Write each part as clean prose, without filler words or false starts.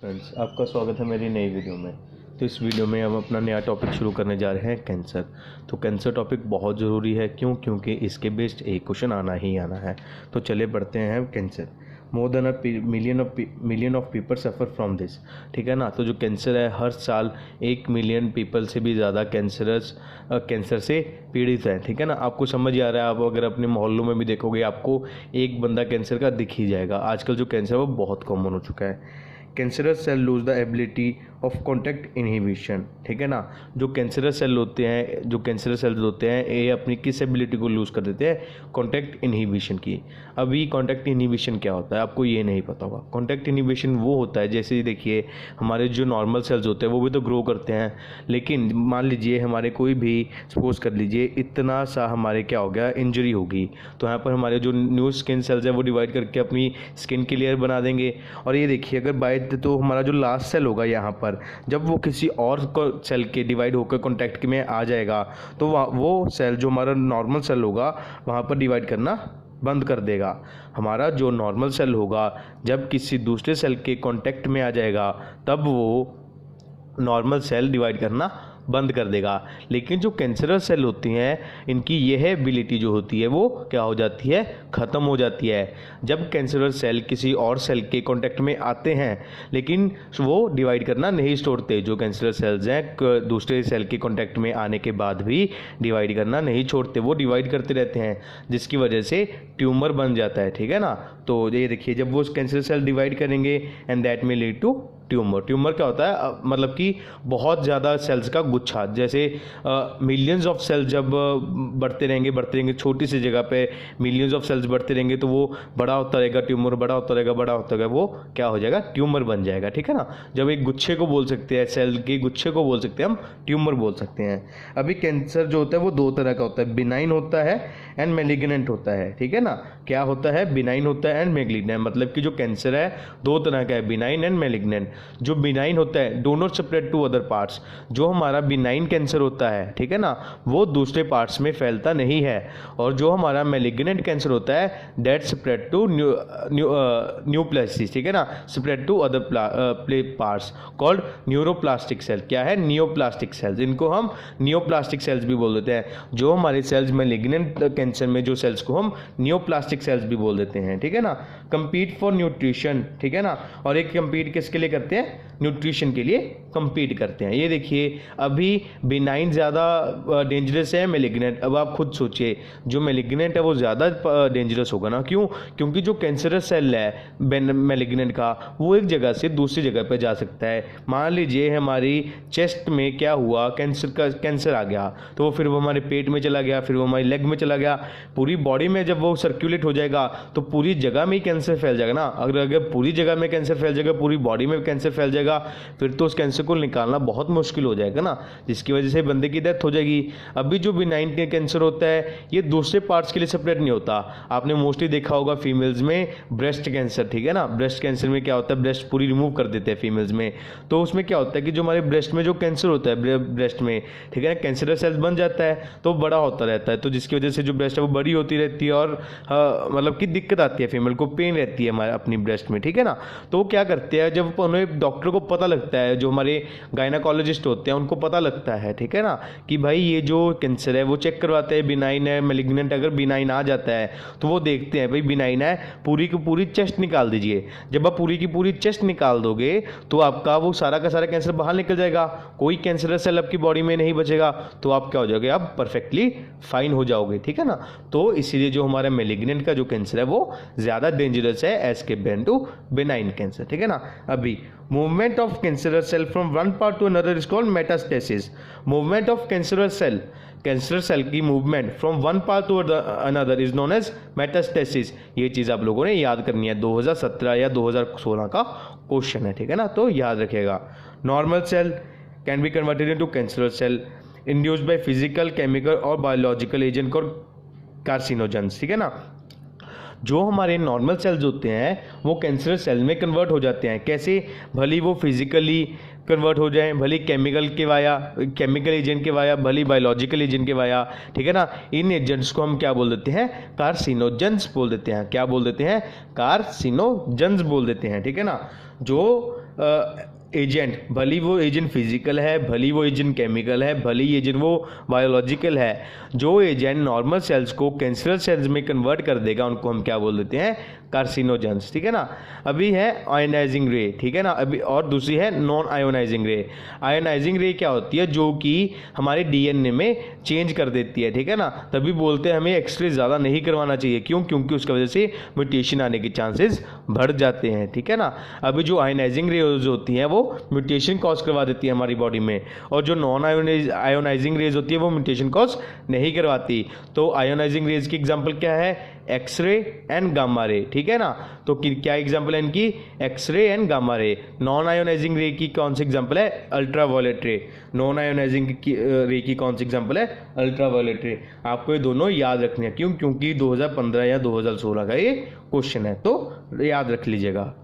Friends, आपका स्वागत है मेरी नई वीडियो में। तो इस वीडियो में हम अपना नया टॉपिक शुरू करने जा रहे हैं, कैंसर। तो कैंसर टॉपिक बहुत ज़रूरी है, क्योंकि इसके बेस्ड एक क्वेश्चन आना ही आना है। तो चले बढ़ते हैं। Cancer, more than million of people suffer from this, ठीक है ना। तो जो कैंसर है, हर साल 1 मिलियन पीपल से भी ज़्यादा कैंसर से पीड़ित है, ठीक है ना। आपको समझ आ रहा है। आप अगर अपने मोहल्लों में भी देखोगे, आपको एक बंदा कैंसर का दिख ही जाएगा। आजकल जो कैंसर है वो बहुत कॉमन हो चुका है। Cancerous cell lose the ability of contact inhibition, ठीक है ना। जो कैंसरस सेल होते हैं, ये अपनी किस एबिलिटी को लूज़ कर देते हैं? कॉन्टैक्ट इनहिबिशन की। अभी कॉन्टैक्ट इनहिबिशन क्या होता है, आपको ये नहीं पता होगा। कॉन्टैक्ट इनहिबिशन वो होता है, जैसे देखिए हमारे जो नॉर्मल सेल्स होते हैं वो भी तो ग्रो करते हैं, लेकिन मान लीजिए हमारे कोई भी, सपोज कर लीजिए इतना सा हमारे क्या हो गया, इंजरी होगी, तो यहाँ पर हमारे जो न्यू स्किन सेल्स है वो डिवाइड करके अपनी स्किन क्लियर बना देंगे। और ये देखिए, अगर बाय तो हमारा जो लास्ट सेल होगा यहाँ पर, जब वो किसी और सेल के डिवाइड होकर कॉन्टैक्ट में आ जाएगा, तो वो सेल जो हमारा नॉर्मल सेल होगा वहाँ पर डिवाइड करना बंद कर देगा। हमारा जो नॉर्मल सेल होगा जब किसी दूसरे सेल के कांटेक्ट में आ जाएगा, तब वो नॉर्मल सेल डिवाइड करना बंद कर देगा। लेकिन जो कैंसरस सेल होती हैं, इनकी यह एबिलिटी जो होती है वो क्या हो जाती है, ख़त्म हो जाती है। जब कैंसरस सेल किसी और सेल के कांटेक्ट में आते हैं, लेकिन वो डिवाइड करना नहीं छोड़ते। जो कैंसरस सेल्स हैं दूसरे सेल के कांटेक्ट में आने के बाद भी डिवाइड करना नहीं छोड़ते, वो डिवाइड करते रहते हैं, जिसकी वजह से ट्यूमर बन जाता है, ठीक है ना। तो ये देखिए, जब वो कैंसर सेल डिवाइड करेंगे एंड दैट में लीड टू ट्यूमर। ट्यूमर क्या होता है, मतलब कि बहुत ज़्यादा सेल्स का गुच्छा। जैसे मिलियंस ऑफ सेल्स जब बढ़ते रहेंगे छोटी सी जगह पे मिलियंस ऑफ सेल्स बढ़ते रहेंगे, तो वो बड़ा होता रहेगा, ट्यूमर बड़ा होता रहेगा, वो क्या हो जाएगा, ट्यूमर बन जाएगा, ठीक है ना। जब एक गुच्छे को बोल सकते हैं, सेल के गुच्छे को बोल सकते हैं हम, ट्यूमर बोल सकते हैं। अभी कैंसर जो होता है वो दो तरह का होता है, बिनाइन होता है एंड मैलिग्नेंट होता है, ठीक है ना। क्या होता है, बिनाइन होता है एंड मैलिग्नेंट, मतलब कि जो कैंसर है दो तरह का है, बिनाइन एंड मैलिग्नेंट। जो बिनाइन होता है, don't separate to other parts. जो हमारा बिनाइन कैंसर होता है, ठीक है ना, वो दूसरे पार्ट्स में फैलता नहीं है। और जो हमारा मैलिग्नेंट कैंसर होता है, दैट सेपरेट टू न्यूप्लास्टिस, ठीक है ना, separate to other parts called neuroplastic cell. क्या है, नियोप्लास्टिक सेल्स। इनको हम नियोप्लास्टिक सेल्स भी बोल देते हैं। जो हमारे सेल्स मैलिग्नेंट कैंसर में जो सेल्स को हम नियोप्लास्टिक सेल्स भी बोल देते हैं, ठीक है ना। कंपीट फॉर न्यूट्रिशन, ठीक है ना। और एक कंपीट किसके लिए करते हैं, न्यूट्रिशन के लिए कंपीट करते हैं। ये देखिए, अभी बिनाइन ज़्यादा डेंजरस है मैलिग्नेंट। अब आप खुद सोचिए, जो मैलिग्नेंट है वो ज़्यादा डेंजरस होगा ना। क्यों? क्योंकि जो कैंसरस सेल है मैलिग्नेंट का, वो एक जगह से दूसरी जगह पे जा सकता है। मान लीजिए हमारी चेस्ट में क्या हुआ, कैंसर आ गया, तो वो फिर वो हमारे पेट में चला गया, फिर वो हमारी लेग में चला गया, पूरी बॉडी में जब वो सर्कुलेट हो जाएगा तो पूरी जगह में ही कैंसर फैल जाएगा ना। अगर पूरी जगह में कैंसर फैल जाएगा, पूरी बॉडी में कैंसर फैल जाएगा, फिर तो उस कैंसर को निकालना बहुत मुश्किल हो जाएगा ना, जिसकी वजह से बंदे की डेथ हो जाएगी। अभी जो बिनाइन कैंसर होता है, ये दूसरे पार्ट्स के लिए सेपरेट नहीं होता। आपने मोस्टली देखा होगा फीमेल्स में ब्रेस्ट कैंसर, ठीक है ना। ब्रेस्ट कैंसर में क्या होता है, ब्रेस्ट पूरी रिमूव कर देते हैं फीमेल्स में। तो उसमें क्या होता है कि जो हमारे ब्रेस्ट में जो कैंसर होता है, ब्रेस्ट में, ठीक है ना, कैंसरस सेल्स बन जाता है, तो बड़ा होता रहता है, तो जिसकी वजह से जो ब्रेस्ट है वो बड़ी होती रहती है, और मतलब कि दिक्कत आती है, फीमेल को पेन रहती है हमारे अपनी ब्रेस्ट में, ठीक है ना। तो वो क्या करते हैं, जब उन्हें डॉक्टर को पता लगता है, जो हमारे गायनाकोलॉजिस्ट होते हैं उनको पता लगता है, ठीक है ना, कि भाई ये जो कैंसर है वो चेक करवाते हैं, बिनाइन है मैलिग्नेंट। अगर बिनाइन आ जाता है तो वो देखते हैं भाई बिनाइन है, पूरी की पूरी चेस्ट निकाल दीजिए। जब आप पूरी की पूरी चेस्ट निकाल दोगे तो आपका वो सारा का सारा कैंसर बाहर निकल जाएगा, कोई कैंसरस सेल आपकी बॉडी में नहीं बचेगा, तो आप क्या हो जाओगे, आप परफेक्टली फाइन हो जाओगे, ठीक है ना। तो इसीलिए जो हमारा मैलिग्नेंट का जो कैंसर है वो ज़्यादा डेंजरस है as compare to benign cancer, ठीक है ना। अभी movement of cancerous cell from one part to another is called metastasis. Movement of cancerous cell की movement from one part to another is known as metastasis. ये चीज़ आप लोगों ने याद करनी है, 2017 या 2016 का क्वेश्चन है, ठीक है ना, तो याद रखिएगा। Normal cell can be converted into cancerous cell induced by physical, chemical और बायोलॉजिकल एजेंट और कार्सिनोजेंस, ठीक है ना। जो हमारे नॉर्मल सेल्स होते हैं वो कैंसरस सेल में कन्वर्ट हो जाते हैं। कैसे? भली वो फिजिकली कन्वर्ट हो जाएं, भली केमिकल एजेंट के वाया, भली बायोलॉजिकल एजेंट के वाया, ठीक है ना। इन एजेंट्स को हम क्या बोल देते हैं, कार्सिनोजेंस बोल देते हैं। क्या बोल देते हैं? कार्सिनोजेंस बोल देते हैं, ठीक है ना। जो एजेंट, भली वो एजेंट फिजिकल है, भली वो एजेंट केमिकल है, भली एजेंट वो बायोलॉजिकल है, जो एजेंट नॉर्मल सेल्स को कैंसरस सेल्स में कन्वर्ट कर देगा उनको हम क्या बोल देते हैं, कार्सिनोजेंस। ठीक है ना। अभी है आयोनाइजिंग रे, ठीक है ना, अभी और दूसरी है नॉन आयोनाइजिंग रे। आयोनाइजिंग रे क्या होती है, जो कि हमारे डीएनए में चेंज कर देती है, ठीक है ना। तभी बोलते हैं हमें एक्सरे ज़्यादा नहीं करवाना चाहिए, क्यों, क्योंकि उसकी वजह से म्यूटेशन आने के चांसेस बढ़ जाते हैं, ठीक है ना। अभी जो आयोनाइजिंग रेज होती हैं वो म्यूटेशन कॉज करवा देती है हमारी बॉडी में, और जो नॉन आयोनाइजिंग रेज होती है वो म्यूटेशन कॉज नहीं करवाती। तो आयोनाइजिंग रेज की एग्जांपल क्या है, एक्सरे एंड गामा रे, ठीक है ना। तो क्या एग्जांपल है इनकी, X ray and gamma ray. Non ionizing ray की कौन सी एग्जांपल है, ultraviolet ray. Non ionizing ray की कौन सी एग्जांपल है, अल्ट्रावायलेट रे। आपको ये दोनों याद रखने हैं, क्यों, क्योंकि 2015 या 2016 का ये क्वेश्चन है, तो याद रख लीजिएगा।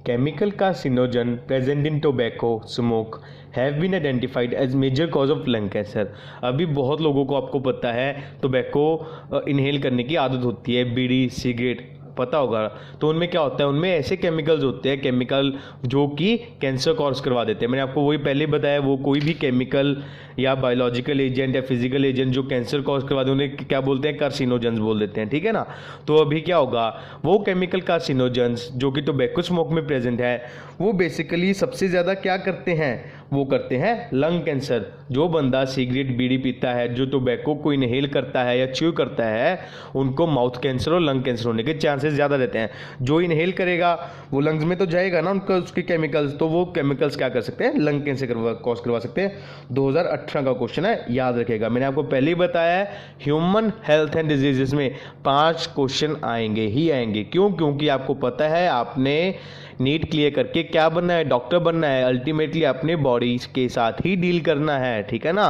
Chemical carcinogen present in tobacco smoke have been identified as major cause of lung cancer। अभी बहुत लोगों को आपको पता है टोबैको इनहेल करने की आदत होती है, बीड़ी सिगरेट पता होगा। तो उनमें क्या होता है, उनमें ऐसे केमिकल्स होते हैं, केमिकल जो कि कैंसर कॉज करवा देते हैं। मैंने आपको वही पहले बताया, वो कोई भी केमिकल या बायोलॉजिकल एजेंट या फिजिकल एजेंट जो कैंसर कॉज करवा दे उन्हें क्या बोलते हैं, कार्सिनोजेंस बोल देते हैं, ठीक है ना। तो अभी क्या होगा, वो केमिकल कार्सिनोजेंस जो कि टोबैको स्मोक में प्रेजेंट है, वो बेसिकली सबसे ज़्यादा क्या करते हैं, वो करते हैं लंग कैंसर। जो बंदा सिगरेट बीड़ी पीता है, जो टोबैको को इनहेल करता है या च्यू करता है, उनको माउथ कैंसर और लंग कैंसर होने के चांसेस ज़्यादा रहते हैं। जो इनहेल करेगा वो लंग्स में तो जाएगा ना उनका, उसके केमिकल्स, तो वो केमिकल्स क्या कर सकते हैं, लंग कैंसर कॉज करवा सकते हैं। 2018 का क्वेश्चन है, याद रखेगा। मैंने आपको पहले ही बताया है, ह्यूमन हेल्थ एंड डिजीजेस में 5 क्वेश्चन आएंगे ही आएंगे। क्यों, क्योंकि आपको पता है आपने नीट क्लियर करके क्या बनना है, डॉक्टर बनना है। अल्टीमेटली अपने बॉडी के साथ ही डील करना है, ठीक है ना।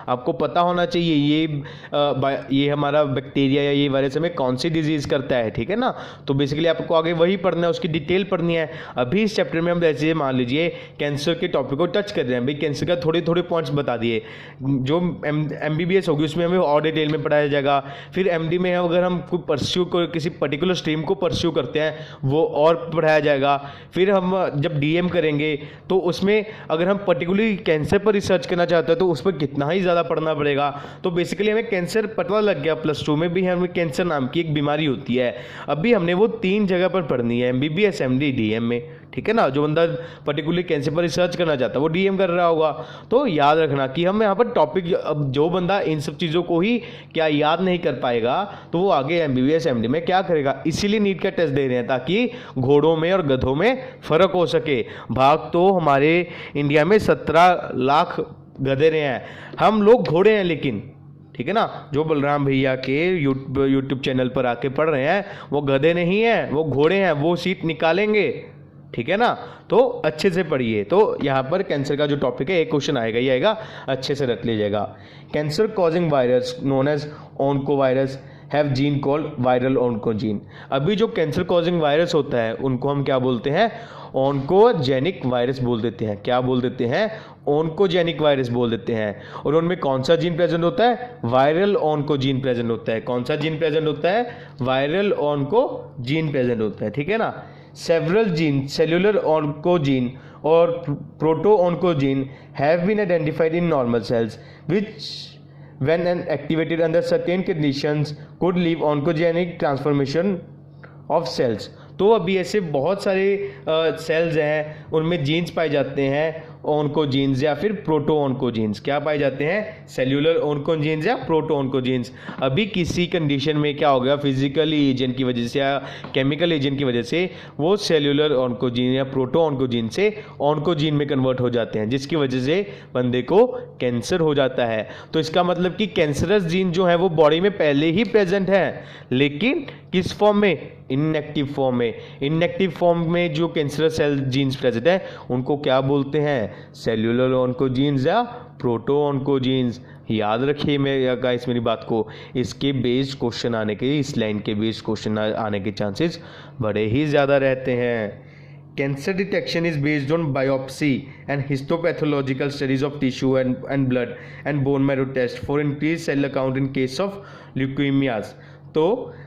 आपको पता होना चाहिए ये हमारा बैक्टीरिया या ये वायरस हमें कौन सी डिजीज करता है, ठीक है ना। तो बेसिकली आपको आगे वही पढ़ना है, उसकी डिटेल पढ़नी है। अभी इस चैप्टर में हम जैसे मान लीजिए कैंसर के टॉपिक को टच कर रहे हैं, भाई कैंसर का थोड़े थोड़े पॉइंट्स बता दिए। जो MBBS होगी उसमें हमें और डिटेल में पढ़ाया जाएगा। फिर MD में अगर हम कोई परस्यू किसी पर्टिकुलर स्ट्रीम को परस्यू करते हैं वो और पढ़ाया जाएगा। फिर हम जब DM करेंगे तो उसमें अगर हम पर्टिकुलरली कैंसर पर रिसर्च करना चाहते हैं तो उस पर कितना ही ज़्यादा पढ़ना पड़ेगा। तो बेसिकली हमें कैंसर पता लग गया, +2 में भी हमें कैंसर नाम की एक बीमारी होती है। अभी हमने वो 3 जगह पर पढ़नी है, MBBS MD DM में, ठीक है ना। जो बंदा पर्टिकुलरली कैंसर पर रिसर्च करना चाहता है वो DM कर रहा होगा। तो याद रखना कि हम यहाँ पर टॉपिक, अब जो बंदा इन सब चीज़ों को ही क्या याद नहीं कर पाएगा तो वो आगे MBBS MD में क्या करेगा। इसीलिए नीट का टेस्ट दे रहे हैं ताकि घोड़ों में और गधों में फ़र्क हो सके। भाग तो हमारे इंडिया में 17 लाख गधे रहे हैं, हम लोग घोड़े हैं लेकिन, ठीक है ना। जो बलराम भैया के यूट्यूब चैनल पर आके पढ़ रहे हैं वो गधे नहीं हैं, वो घोड़े हैं, वो सीट निकालेंगे, ठीक है ना। तो अच्छे से पढ़िए। तो यहाँ पर कैंसर का जो टॉपिक है एक क्वेश्चन आएगा ही आएगा, अच्छे से रख लीजिएगा। Cancer causing virus known as oncovirus have gene called viral oncogene. अभी जो कैंसर कॉजिंग वायरस होता है उनको हम क्या बोलते हैं, ऑन्कोजेनिक वायरस बोल देते हैं। क्या बोल देते हैं, ऑन्कोजेनिक वायरस बोल देते हैं। और उनमें कौन सा जीन प्रेजेंट होता है, वायरल ऑन्कोजीन प्रेजेंट होता है। कौन सा जीन प्रेजेंट होता है, वायरल ऑन्कोजीन प्रेजेंट होता है, ठीक है ना। सेवरल जीन, सेल्यूलर ऑन्कोजीन और proto oncogene have been identified in normal cells which when activated under certain conditions could lead oncogenic transformation of cells। तो अभी ऐसे बहुत सारे सेल्स हैं उनमें जीन्स पाए जाते हैं, ऑन्कोजीन्स या फिर प्रोटो ऑन्कोजीन्स। क्या पाए जाते हैं, सेल्यूलर ऑन्कोजीन्स या प्रोटो ऑन्कोजीन्स। अभी किसी कंडीशन में क्या हो गया, फिजिकल एजेंट की वजह से या केमिकल एजेंट की वजह से वो सेल्यूलर ऑन्कोजीन या प्रोटो ऑन्कोजीन से ऑन्कोजीन में कन्वर्ट हो जाते हैं, जिसकी वजह से बंदे को कैंसर हो जाता है। तो इसका मतलब कि कैंसरस जीन जो है वो बॉडी में पहले ही प्रेजेंट है, लेकिन किस फॉर्म में, इनएक्टिव फॉर्म में। इनएक्टिव फॉर्म में जो कैंसरस सेल जीन्स प्रेजेंट है उनको क्या बोलते हैं, सेल्यूलर ऑन्कोजीन्स या प्रोटो ऑन्कोजीन्स। याद रखिए मेरी बात को। इसके बेस्ड क्वेश्चन आने के, इस लाइन के बेस्ड क्वेश्चन आने के चांसेस बड़े ही ज़्यादा रहते हैं। Cancer detection is based on biopsy and histopathological studies of tissue and blood and bone marrow test for increased cell count in case of leukemias। तो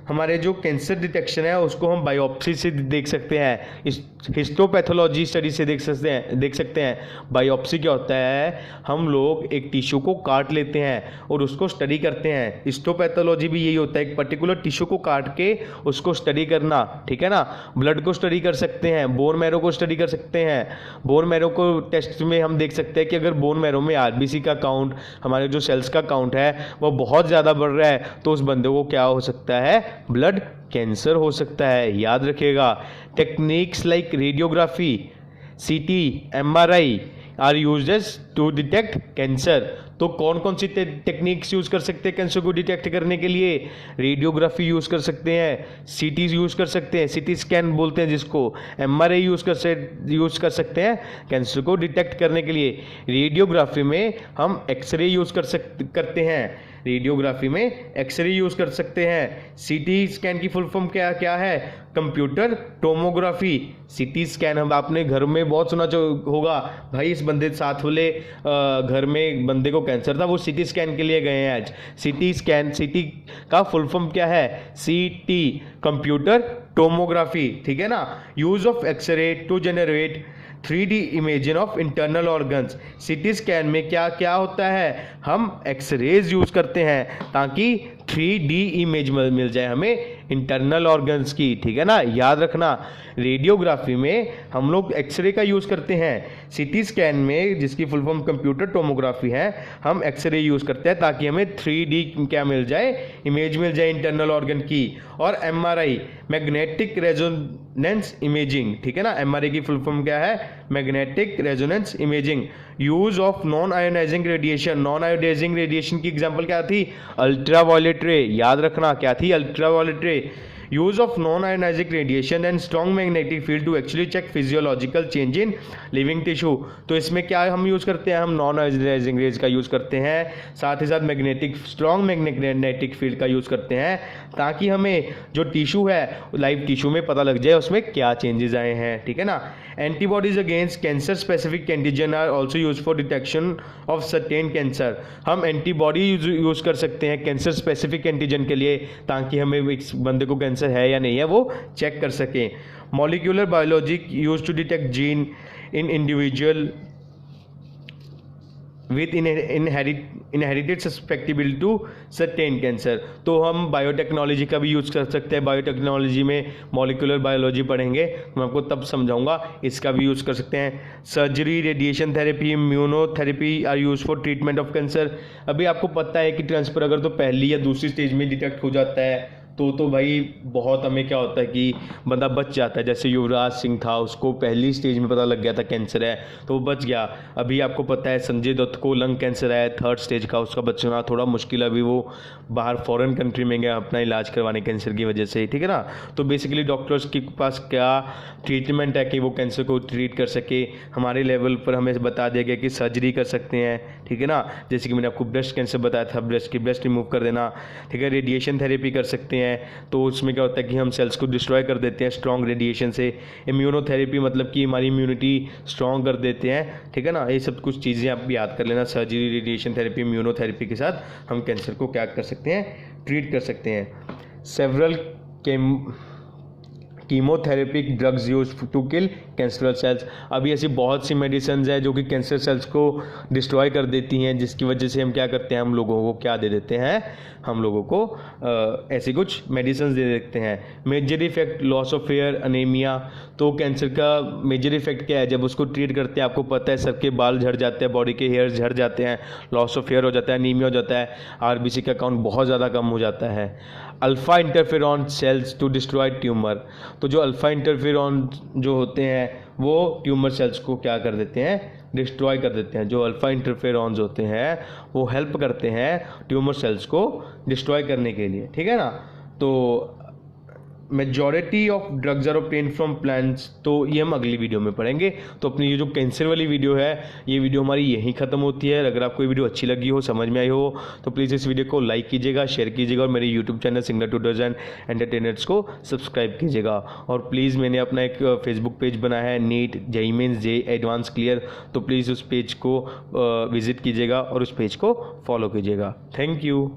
हमारे जो कैंसर डिटेक्शन है उसको हम बायोप्सी से देख सकते हैं, हिस्टोपैथोलॉजी स्टडी से देख सकते हैं। बायोप्सी क्या होता है, हम लोग एक टिश्यू को काट लेते हैं और उसको स्टडी करते हैं। हिस्टोपैथोलॉजी भी यही होता है, एक पर्टिकुलर टिश्यू को काट के उसको स्टडी करना, ठीक है ना। ब्लड को स्टडी कर सकते हैं, बोन मैरो को स्टडी कर सकते हैं। बोन मैरो को टेस्ट में हम देख सकते हैं कि अगर बोन मैरो में आरबीसी का काउंट, हमारे जो सेल्स का काउंट है वो बहुत ज़्यादा बढ़ रहा है तो उस बंदे को क्या हो सकता है, ब्लड कैंसर हो सकता है। याद रखिएगा, techniques like radiography, CT, MRI are used to detect cancer. तो कौन कौन सी टेक्निक्स यूज़ कर सकते हैं कैंसर को डिटेक्ट करने के लिए? रेडियोग्राफी यूज़ कर सकते हैं, सीटी यूज़ कर सकते हैं, सीटी स्कैन बोलते हैं जिसको, एमआरआई यूज़ कर सकते हैं कैंसर को डिटेक्ट करने के लिए। रेडियोग्राफी में हम एक्सरे यूज़ करते हैं, रेडियोग्राफी में एक्सरे यूज़ कर सकते हैं। सीटी स्कैन की फुल फॉर्म क्या है? Computer tomography. सीटी स्कैन हम आपने घर में बहुत सुना होगा, भाई इस बंदे साथ वाले घर में बंदे को कैंसर था, वो सीटी स्कैन के लिए गए हैं आज। सीटी स्कैन, सीटी का फुल फॉर्म क्या है? सीटी, कंप्यूटर टोमोग्राफी, ठीक है ना। Use of X ray to generate 3D imaging of internal organs. CT scan में क्या क्या होता है, हम एक्सरेज यूज करते हैं ताकि 3D इमेज मिल जाए हमें इंटरनल ऑर्गन्स की, ठीक है ना। याद रखना, रेडियोग्राफी में हम लोग एक्सरे का यूज़ करते हैं, सीटी स्कैन में जिसकी फुल फॉर्म कंप्यूटर टोमोग्राफी है, हम एक्सरे यूज़ करते हैं ताकि हमें 3D क्या मिल जाए, इमेज मिल जाए इंटरनल ऑर्गन की। और एमआरआई, मैग्नेटिक रेजोनेंस इमेजिंग, ठीक है ना। एमआरआई की फुल फॉर्म क्या है? Magnetic resonance imaging. Use of non ionizing radiation, non ionizing radiation की एग्जांपल क्या थी? अल्ट्रावायलेट रे। याद रखना क्या थी? Ultraviolet ray. Use of non ionizing radiation and strong magnetic field to actually check physiological change in living tissue. तो इसमें क्या हम यूज़ करते हैं? हम नॉन आयोनाइजिंग रेज का यूज़ करते हैं, साथ ही साथ स्ट्रॉन्ग मैग्नेटिक फील्ड का यूज़ करते हैं ताकि हमें जो टिश्यू है लाइव टिश्यू में पता लग जाए उसमें क्या चेंजेस आए हैं, ठीक है ना। Antibodies against cancer specific antigen are also use for detection of certain cancer. हम एंटीबॉडी यूज़ कर सकते हैं कैंसर स्पेसिफिक एंटीजन के लिए ताकि हमें इस बंदे को कैंसर है या नहीं है वो चेक कर सकें। Molecular biology use to detect gene in individual with inherited susceptibility to certain cancer. तो हम बायोटेक्नोलॉजी का भी यूज़ कर सकते हैं। बायोटेक्नोलॉजी में मॉलिक्यूलर बायोलॉजी पढ़ेंगे, मैं आपको तब समझाऊंगा, इसका भी यूज़ कर सकते हैं। Surgery, radiation therapy, immunotherapy are use for treatment of cancer. अभी आपको पता है कि ट्रांसफर अगर तो पहली या दूसरी स्टेज में डिटेक्ट हो जाता है तो भाई बहुत हमें क्या होता है कि बंदा बच जाता है। जैसे युवराज सिंह था, उसको पहली स्टेज में पता लग गया था कैंसर है तो वो बच गया। अभी आपको पता है संजय दत्त को लंग कैंसर है 3rd स्टेज का, उसका बचना थोड़ा मुश्किल है, अभी वो बाहर फॉरेन कंट्री में गया अपना इलाज करवाने कैंसर की वजह से, ठीक है ना। तो बेसिकली डॉक्टर्स के पास क्या ट्रीटमेंट है कि वो कैंसर को ट्रीट कर सके। हमारे लेवल पर हमें बता दिया गया कि सर्जरी कर सकते हैं, ठीक है ना। जैसे कि मैंने आपको ब्रेस्ट कैंसर बताया था, ब्रेस्ट रिमूव कर देना, ठीक है। रेडिएशन थेरेपी कर सकते हैं, तो उसमें क्या होता है कि हम सेल्स को डिस्ट्रॉय कर देते हैं स्ट्रॉन्ग रेडिएशन से। इम्यूनोथेरेपी मतलब कि हमारी इम्यूनिटी स्ट्रॉन्ग कर देते हैं, ठीक है ना। ये सब कुछ चीज़ें आप याद कर लेना। सर्जरी, रेडिएशन थेरेपी, इम्यूनोथेरेपी के साथ हम कैंसर को क्या कर सकते हैं, ट्रीट कर सकते हैं। Several chemotherapeutic drugs use to kill cancerous cells. अभी ऐसी बहुत सी मेडिसिन है जो कि कैंसर सेल्स को डिस्ट्रॉय कर देती हैं, जिसकी वजह से हम क्या करते हैं, हम लोगों को क्या दे देते हैं, हम लोगों को ऐसी कुछ मेडिसिन दे देते हैं। Major effect loss of hair, anaemia. तो कैंसर का मेजर इफेक्ट क्या है, जब उसको ट्रीट करते हैं आपको पता है सर के बाल झड़ जाते हैं, बॉडी के हेयर झड़ जाते हैं, लॉस ऑफ हेयर हो जाता है, अनीमिया हो जाता है, आरबीसी का काउंट बहुत ज़्यादा कम हो जाता है। Alpha interferon cells to destroy tumour. तो जो अल्फ़ा इंटरफेरॉन जो होते हैं वो ट्यूमर सेल्स को क्या कर देते हैं, डिस्ट्रॉय कर देते हैं। जो अल्फ़ा इंटरफेरॉन्स होते हैं वो हेल्प करते हैं ट्यूमर सेल्स को डिस्ट्रॉय करने के लिए, ठीक है ना। तो majority of drugs are obtained from plants, तो ये हम अगली वीडियो में पढ़ेंगे। तो अपनी ये जो कैंसर वाली वीडियो है, ये वीडियो हमारी यहीं ख़त्म होती है। अगर आपको ये वीडियो अच्छी लगी हो, समझ में आई हो, तो प्लीज़ इस वीडियो को लाइक कीजिएगा, शेयर कीजिएगा और मेरे YouTube channel singular tutors and entertainers को सब्सक्राइब कीजिएगा। और प्लीज़ मैंने अपना एक फेसबुक पेज बनाया है, नीट जेईई मेंस जे एडवांस क्लियर, तो प्लीज़ उस पेज को विज़िट कीजिएगा और उस पेज को फॉलो कीजिएगा। Thank you.